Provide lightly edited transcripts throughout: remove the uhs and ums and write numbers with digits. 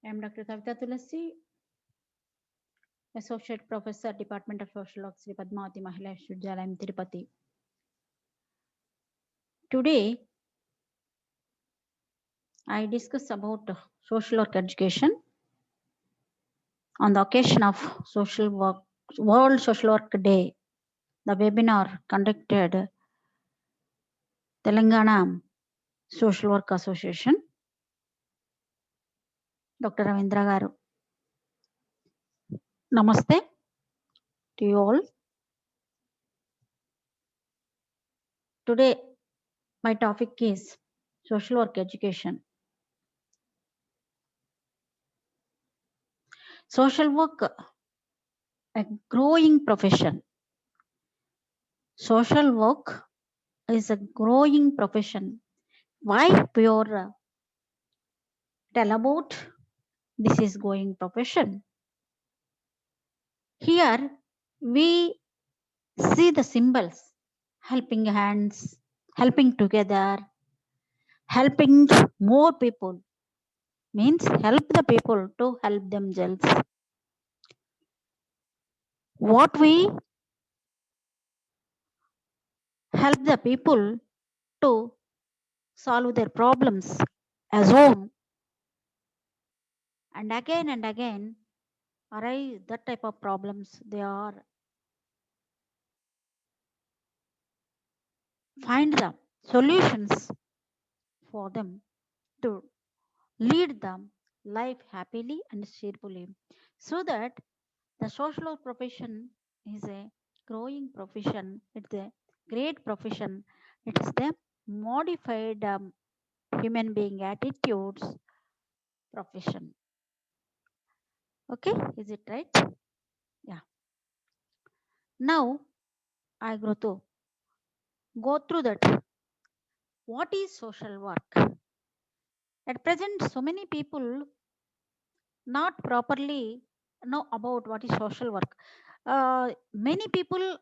I am Dr. Kavita Tulasi, Associate Professor, Department of Social Work, Sri Padmavati Mahila Vishwavidyalaya, Tirupati. Today, I discuss about social work education on the occasion of Social Work World Social Work Day. The webinar conducted Telangana Social Work Association, Dr. Ravindra Garu. Namaste to you all. Today, my topic is social work education. Social work, a growing profession. Social work is a growing profession. Why pure tell about this is growing profession? Here we see the symbols: helping hands, helping together, helping more people, means help the people to help themselves. What we help the people to solve their problems as home, and again arise that type of problems. They are find the solutions for them to lead them life happily and cheerfully, so that the social work profession is a growing profession. It's a great profession. It is the modified human being attitudes profession. Okay, is it right? Yeah. Now I go through that. What is social work? At present, so many people not properly know about what is social work. Many people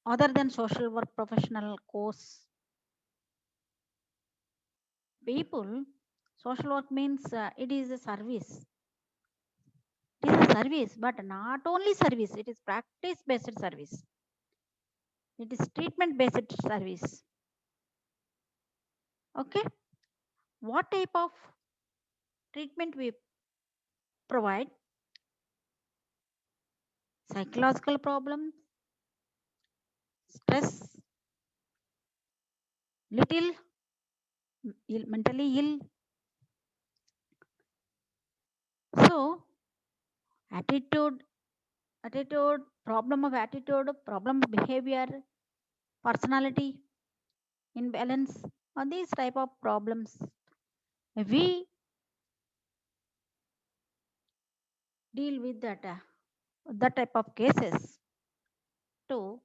other than social work professional course people, social work means it is a service. It is a service, but not only service, it is practice based service. It is treatment based service. Okay. What type of treatment we provide? Psychological problems, stress, little mentally ill. So attitude, problem of attitude, problem of behavior, personality imbalance, on these type of problems we deal with that type of cases to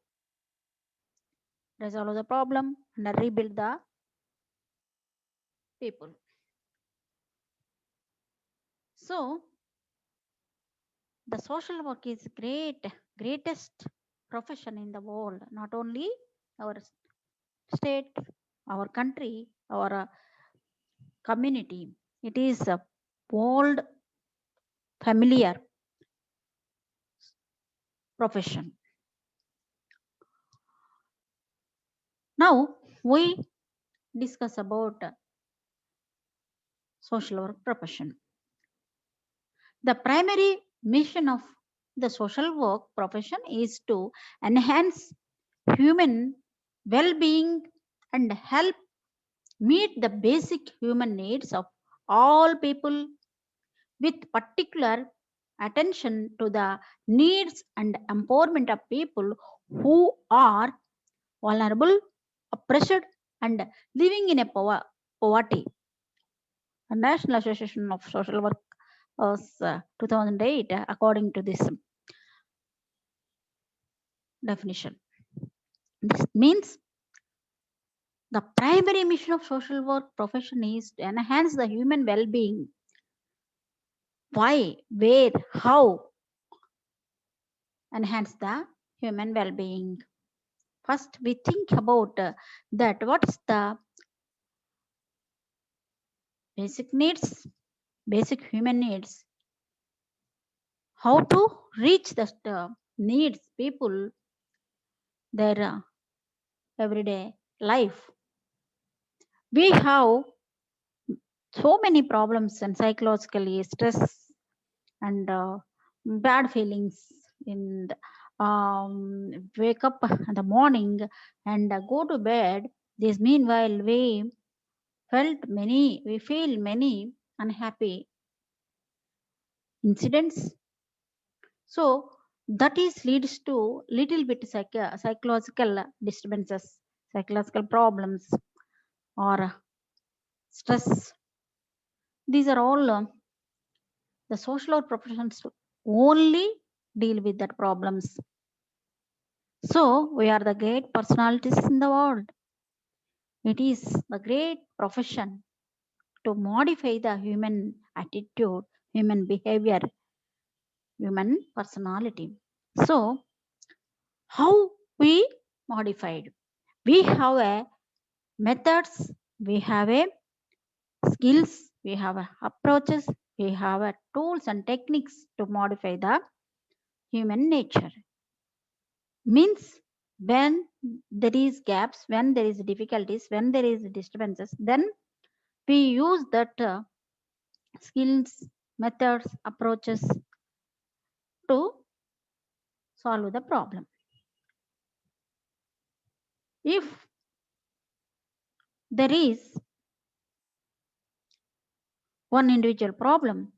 resolve the problem and rebuild the people. So the social work is greatest profession in the world, not only our state, our country, our community. It is a world familiar profession. Now we discuss about social work profession. The primary mission of the social work profession is to enhance human well-being and help meet the basic human needs of all people, with particular attention to the needs and empowerment of people who are vulnerable, oppressed, and living in a poverty. The National Association of Social Work was 2008, according to this definition. This means the primary mission of social work profession is to enhance the human well-being. Why, where, how enhance the human well-being? First, we think about that. What is the basic needs? basic human needs, how to reach the needs people their everyday life. We have so many problems and psychologically stress and bad feelings in the, wake up in the morning and go to bed. This meanwhile we feel many unhappy incidents. So that is leads to little bit psychological disturbances, psychological problems or stress. These are all the social work professions only deal with that problems. So we are the great personalities in the world. It is the great profession to modify the human attitude, human behavior, human personality. So how we modified? We have a methods, we have a skills, we have a approaches, we have a tools and techniques to modify the human nature. Means when there is gaps, when there is difficulties, when there is disturbances, then we use that skills, methods, approaches to solve the problem. If there is one individual problem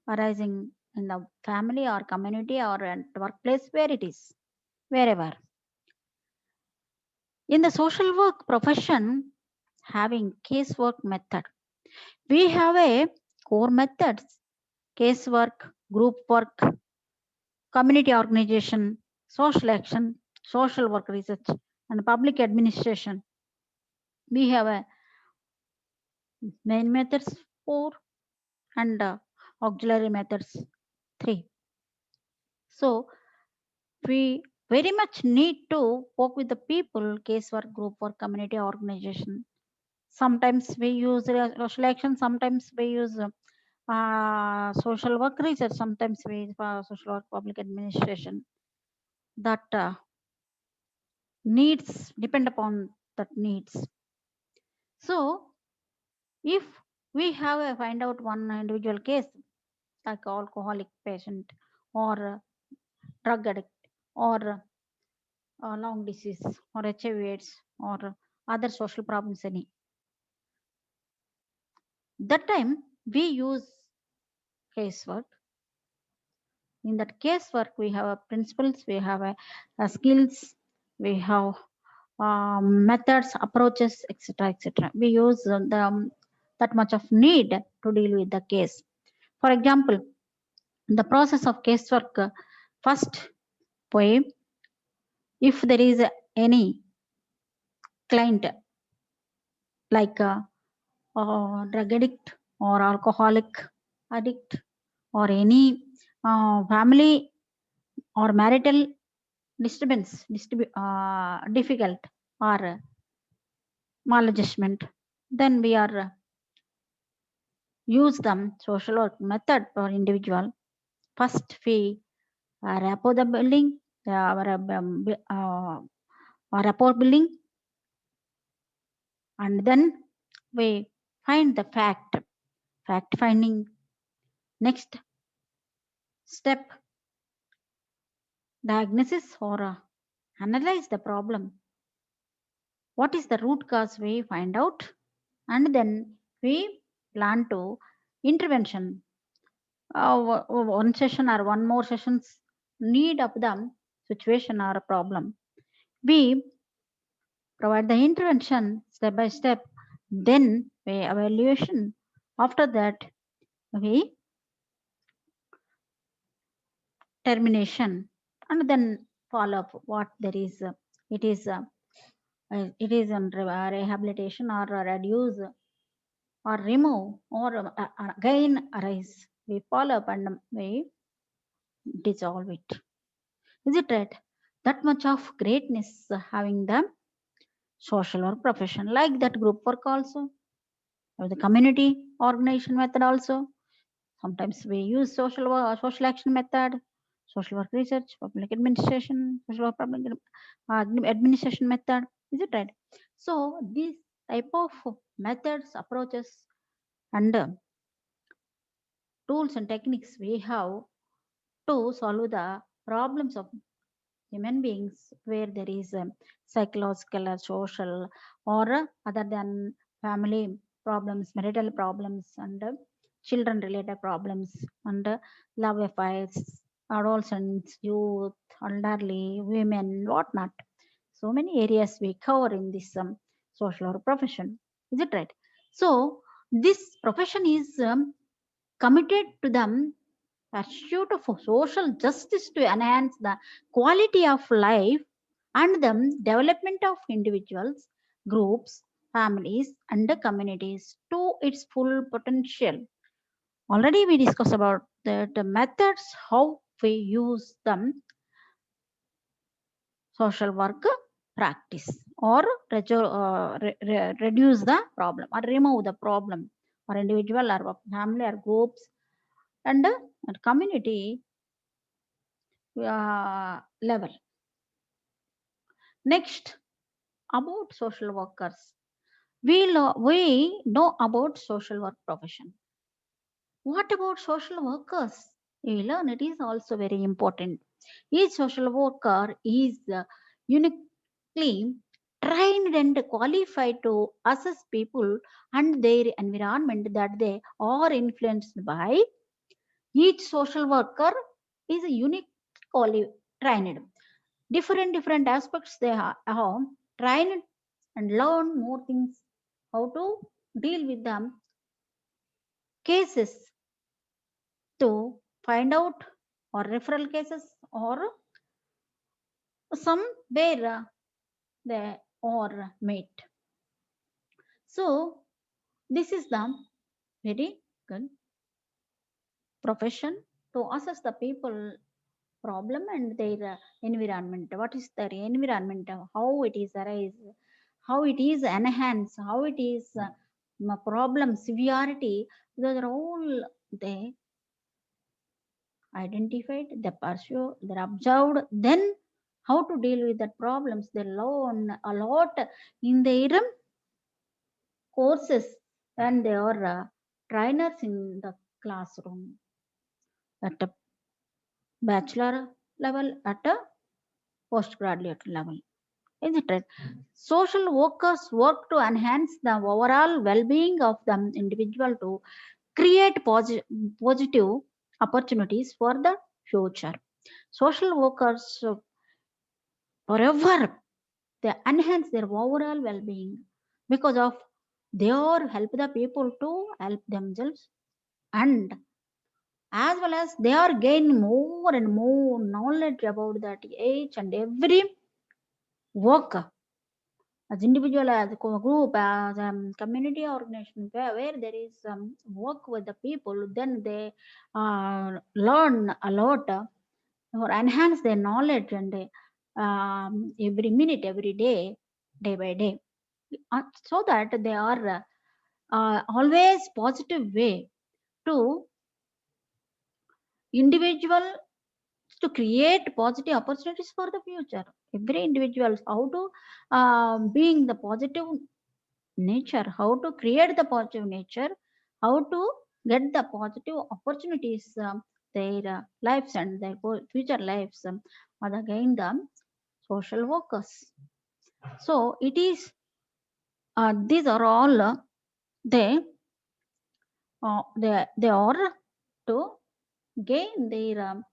arising in the family or community or at workplace, where it is, wherever, in the social work profession, having casework method, we have a core methods: casework, group work, community organization, social action, social work research, and public administration. We have a main methods 4 and auxiliary methods 3. So we very much need to work with the people, casework, group work, community organization. Sometimes we use social action, sometimes we use social work research, sometimes we use social work public administration. That needs depend upon that needs. So if we have a find out one individual case like alcoholic patient or drug addict or lung disease or HIV AIDS or other social problems any, that time we use casework. In that casework we have a principles, we have a skills, we have methods, approaches, etc., etc. We use that much of need to deal with the case. For example, the process of casework, first way, if there is any client like drug addict or alcoholic addict or any family or marital disturbance, difficult or maladjustment, then we are use them social work method for individual. First we rapport the building, rapport building, and then we find the fact finding. Next step, diagnosis or analyze the problem. What is the root cause? We find out, and then we plan to intervention. One session or one more sessions need of the situation or a problem. We provide the intervention step by step. Then we evaluation. After that, we termination, and then follow up. What there is, it is. It is on rehabilitation or reduce or remove or again arise. We follow up and we dissolve it. Is it right? That much of greatness having the social work profession, like that group work also, or the community organization method also. Sometimes we use social action method, social work research, public administration, social work public administration method. Is it right? So these type of methods, approaches, and tools and techniques we have to solve the problems of human beings where there is psychological or social or other than family problems, marital problems, and children related problems, and love affairs, adolescents, youth, elderly, women, whatnot. So many areas we cover in this social work profession. Is it right? So this profession is committed to the pursuit of social justice to enhance the quality of life and the development of individuals, groups, families, and the communities to its full potential. Already we discussed about the methods how we use them social work practice or reduce the problem or remove the problem or individual or family or groups and community level. Next, about social workers. We know about social work profession. What about social workers? We learn it is also very important. Each social worker is uniquely trained and qualified to assess people and their environment that they are influenced by. Each social worker is a unique trained. Different aspects they have trained and learn more things how to deal with them cases to find out or referral cases or some where they are met. So this is the very good profession to assess the people problem and their environment. What is their environment? How it is arise? How it is enhanced? How it is problem severity? Those are all they identified, they pursue, they observed. Then how to deal with the problems? They learn a lot in their courses and they are trainers in the classroom at a bachelor level, at a postgraduate level. Is it right? Social workers work to enhance the overall well-being of the individual to create positive opportunities for the future. Social workers forever they enhance their overall well-being because of they are help the people to help themselves, and as well as they are gaining more and more knowledge about that each and every work as individual, as a group, as a community organization, where there is work with the people, then they learn a lot or enhance their knowledge and every minute, every day, day by day, so that they are always positive way to individual to create positive opportunities for the future. Every individual, how to being the positive nature, how to create the positive nature, how to get the positive opportunities, their lives and their future lives, are again the social workers. So it is these are all they are to gain their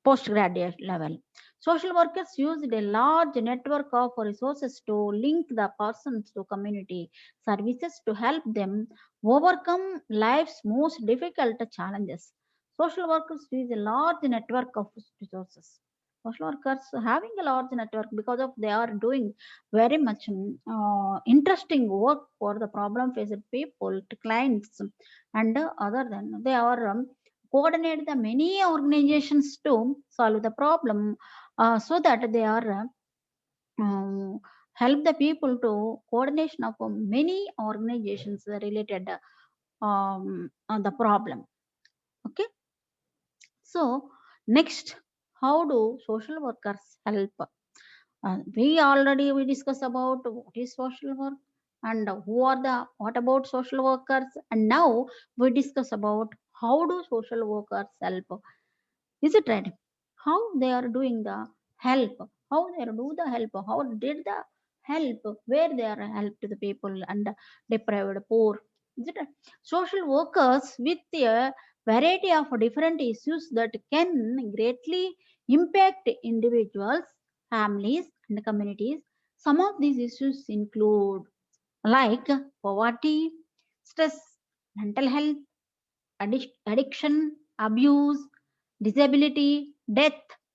postgraduate level. Social workers used a large network of resources to link the persons to community services to help them overcome life's most difficult challenges. Social workers use a large network of resources. Social workers having a large network because of they are doing very much interesting work for the problem faced people, to clients, and other than they are coordinate the many organizations to solve the problem, so that they are help the people to coordination of many organizations related the problem. Okay. So next, how do social workers help? We discussed about what is social work and who are the what about social workers, and now we discuss about how do social workers help. Is it right? How they are doing the help? How they do the help? How did the help? Where they are help to the people and deprived poor? Is it right? Social workers with a variety of different issues that can greatly impact individuals, families, and communities. Some of these issues include like poverty, stress, mental health, addiction, abuse, disability, death,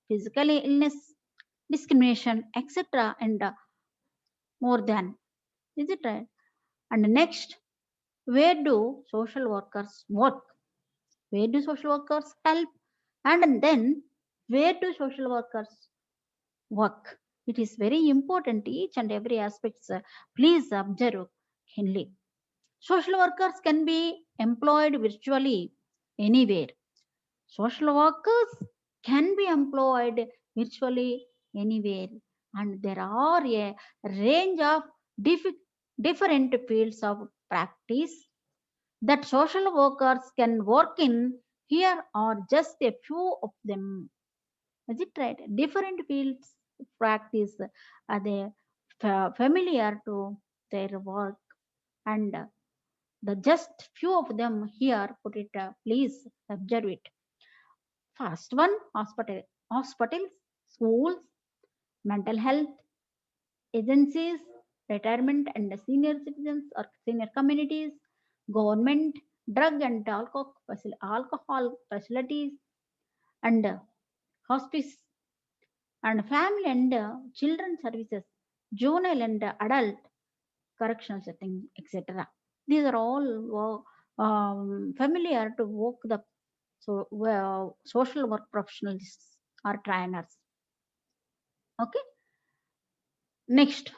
physical illness, discrimination, etc. and more than. Is it right? And next, where do social workers work? Where do social workers help? And then, where do social workers work? It is very important, each and every aspect. Please observe keenly. Social workers can be employed virtually anywhere. Social workers can be employed virtually anywhere, and there are a range of different fields of practice that social workers can work in. Here are just a few of them. Is it right? Different fields of practice are they familiar to their work, and the just few of them here put it. Please observe it. First one, hospitals, schools, mental health agencies, retirement and senior citizens or senior communities, government, drug and alcohol facilities, and hospice, and family and children services, juvenile and adult correctional setting, etc. These are all familiar to work the social work professionals or trainers. Okay. Next,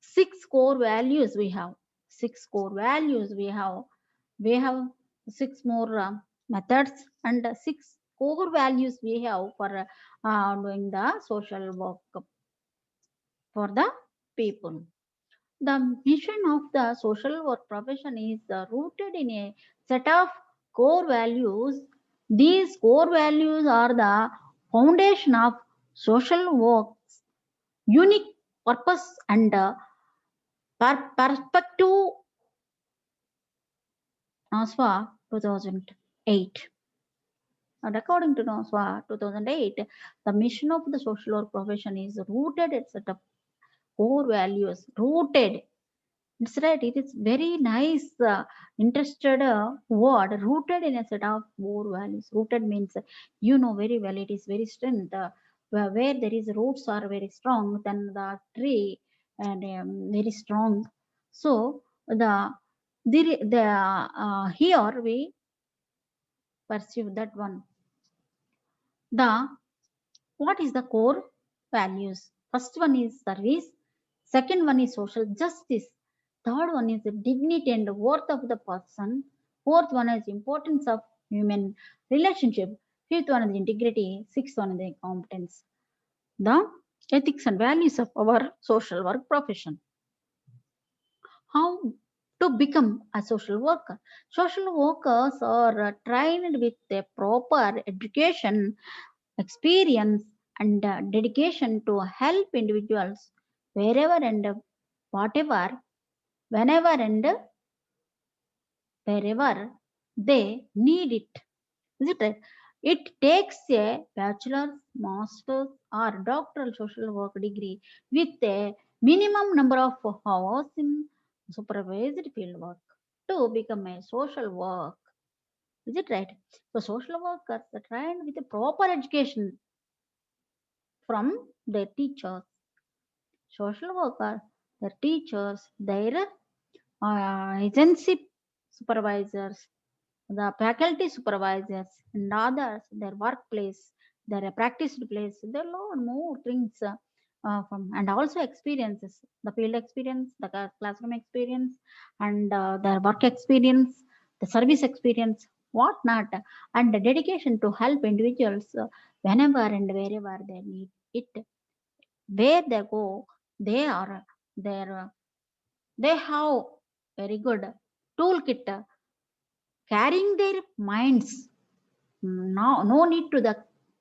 six core values we have. Six core values we have. We have six more methods and six core values we have for doing the social work for the people. The mission of the social work profession is rooted in a set of core values. These core values are the foundation of social work's unique purpose and perspective. NASWA 2008. And according to NASWA 2008, the mission of the social work profession is rooted at set of core values. Rooted. It's right. It is very nice, interested word. Rooted in a set of core values. Rooted means you know very well. It is very strength. Where there is roots are very strong, then the tree and very strong. So the here we perceive that one. The what is the core values? First one is service, second one is social justice, third one is the dignity and worth of the person, fourth one is importance of human relationship, fifth one is integrity, sixth one is the competence. The ethics and values of our social work profession. How to become a social worker? Social workers are trained with a proper education, experience, and dedication to help individuals wherever and whatever, whenever and wherever they need it. Is it right? It takes a bachelor's, master's, or doctoral social work degree with a minimum number of hours in supervised field work to become a social work. Is it right? So social workers are trained with a proper education from their teachers. Social workers, their teachers, their agency supervisors, the faculty supervisors, and others, their workplace, their practice place, there are a lot more things. and also experiences, the field experience, the classroom experience, and the work experience, the service experience, what not, and the dedication to help individuals whenever and wherever they need it. Where they go, they are there. They have very good toolkit carrying their minds. No, no need to the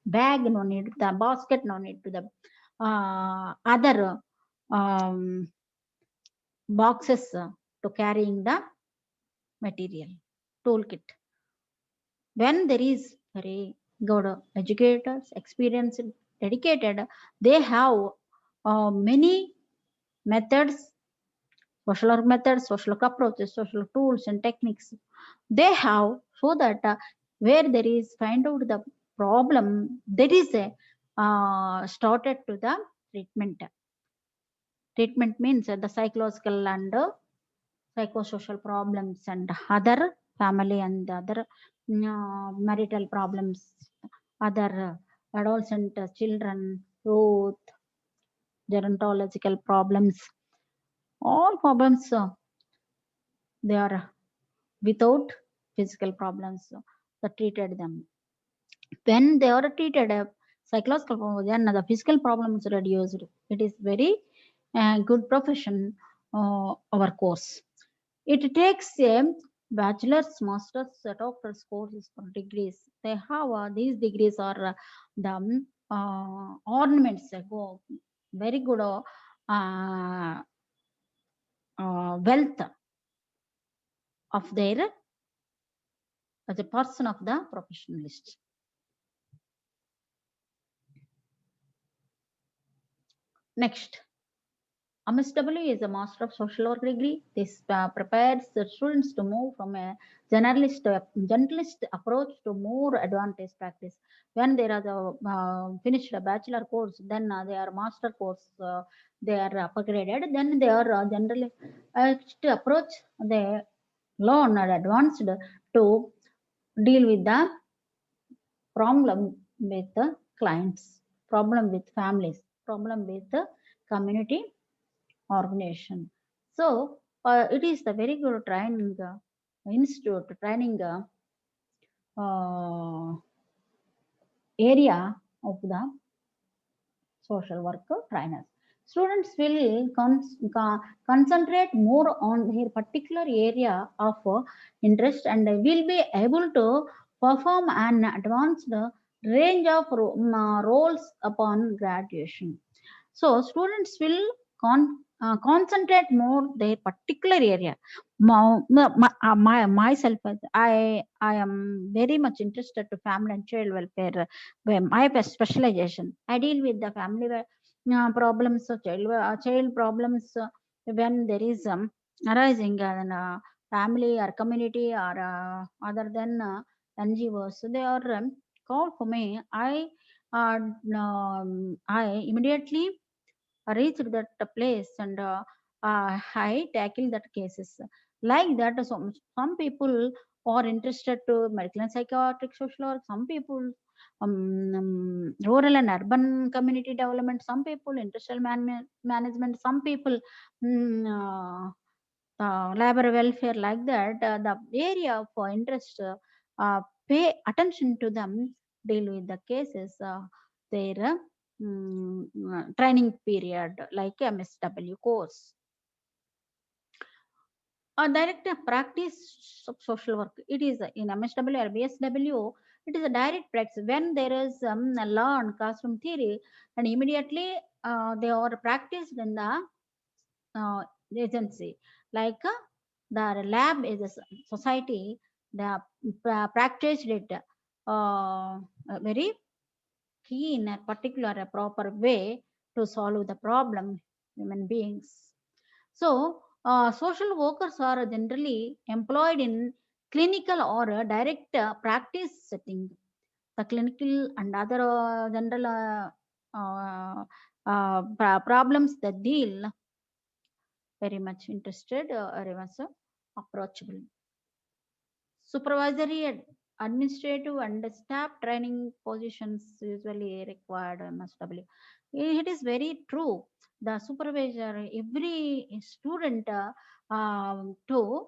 bag, no need to the basket, no need to the other um, boxes to carrying the material toolkit. When there is very good educators, experienced, dedicated, they have many methods, social work methods, social work approaches, social tools and techniques. They have so that where there is find out the problem, there is a started to the treatment. Treatment means the psychological and psychosocial problems and other family and other marital problems, other adolescent children, youth, gerontological problems, all problems they are without physical problems that treated them. When they are treated psychological problem, then the physical problems reduced. It is very good profession, our course. It takes a bachelor's, master's, doctor's courses for degrees. They have these degrees are the ornaments, go very good wealth of their as a person of the professionalist. Next, MSW is a Master of Social Work degree. This prepares the students to move from a generalist approach to more advanced practice. When they are finished a bachelor course, then they are master course, they are upgraded. Then they are generalist approach. They learn or advanced to deal with the problem with the clients, problem with families, problem with the community organization. So it is the very good training institute, training uh, area of the social work trainers. Students will concentrate more on their particular area of interest and will be able to perform an advanced range of roles upon graduation. So students will concentrate more their particular area. Myself, I am very much interested to family and child welfare. Where my specialization, I deal with the family problems, child problems when there is arising in family or community or other than NGOs. So they are called for me. I immediately reached that place and I tackle that cases like that. Some people are interested to medical and psychiatric social work. Some people rural and urban community development. Some people industrial management. Some people labor welfare like that. The area of interest, pay attention to them, deal with the cases. Their training period like MSW course. A direct practice of social work. It is in MSW or BSW. It is a direct practice when there is a learn classroom theory and immediately they are practiced in the uh, agency. Like the lab is a society. They practiced it very key in a particular a proper way to solve the problem human beings. So social workers are generally employed in clinical or direct practice setting. The clinical and other general problems that deal very much interested, very much approachable. Supervisory, administrative, and staff training positions usually required MSW. It is very true. The supervisor, every student to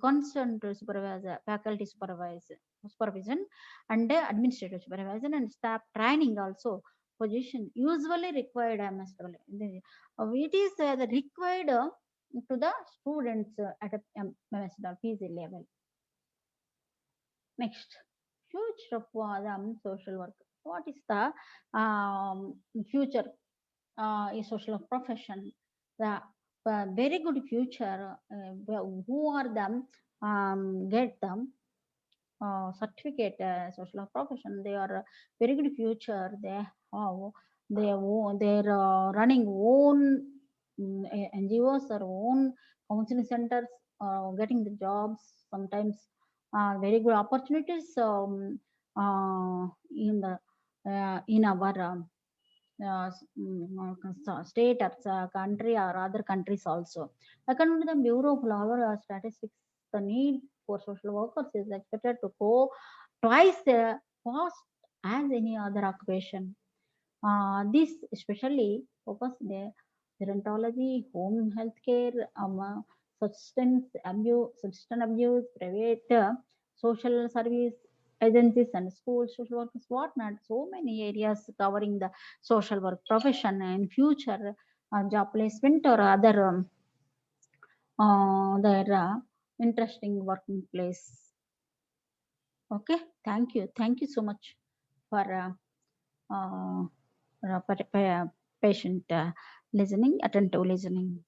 constant supervisor, faculty supervision, and administrative supervision and staff training also position usually required MSW. It is the required to the students at a MSW PG level. Next, future of social work. What is the future is social profession? The very good future. Who are them? Get them certificate social profession. They are very good future. They have they're running own NGOs or own counseling centers, getting the jobs sometimes, very good opportunities in the in our state or country or other countries also. According to the Bureau of Labor Statistics, the need for social workers is expected to go twice fast as any other occupation. This especially focus the gerontology, home health care, substance abuse, private social service agencies and schools, social workers, whatnot. So many areas covering the social work profession and future job placement or other their interesting working place. Okay, thank you so much for uh, patient listening, attentive listening.